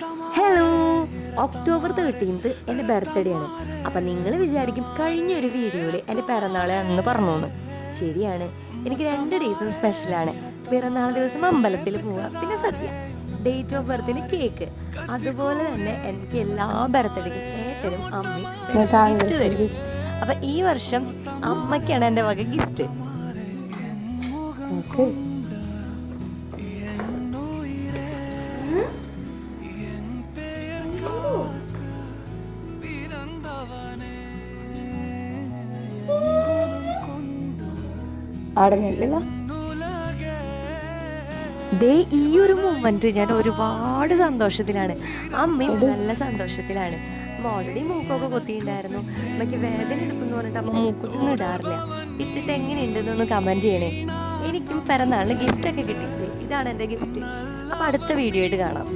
Hello, October 13 എൻ്റെ birthday ആണ്. അപ്പം നിങ്ങൾ വിചാരിക്കും കഴിഞ്ഞൊരു വീഡിയോയിൽ എൻ്റെ പിറന്നാളാണെന്ന് പറഞ്ഞോന്ന്. ശരിയാണ്, എനിക്ക് 2 ഡേയ്സും സ്പെഷ്യലാണ്. പിറന്നാൾ ദിവസം അമ്പലത്തിൽ പോവുക, പിന്നെ സദ്യ, ഡേറ്റ് ഓഫ് ബർത്തിന് കേക്ക്. അതുപോലെ തന്നെ എനിക്ക് എല്ലാ ബർത്ത്ഡേക്കും ഏട്ടനും അമ്മയും ഗിഫ്റ്റ് തരും. അപ്പം ഈ വർഷം അമ്മയ്ക്കാണ് എൻ്റെ വക ഗിഫ്റ്റ്. ദേ ഈ ഒരു മൊമെന്റ് ഞാൻ ഒരുപാട് സന്തോഷത്തിലാണ്, അമ്മയും നല്ല സന്തോഷത്തിലാണ്. അമ്മ ഓൾറെഡി മൂക്കൊക്കെ കൊത്തിയിട്ടുണ്ടായിരുന്നു. അമ്മയ്ക്ക് വേദന എടുക്കുന്നു പറഞ്ഞിട്ട് അമ്മ മൂക്കൊന്നും ഇടാറില്ല. ഇട്ടിട്ട് എങ്ങനെയുണ്ടെന്നൊന്ന് കമന്റ് ചെയ്യണേ. എനിക്കും പിറന്നാളിന് ഗിഫ്റ്റൊക്കെ കിട്ടിയില്ലേ. ഇതാണ് എൻ്റെ ഗിഫ്റ്റ്. അപ്പം അടുത്ത വീഡിയോ ആയിട്ട് കാണാം.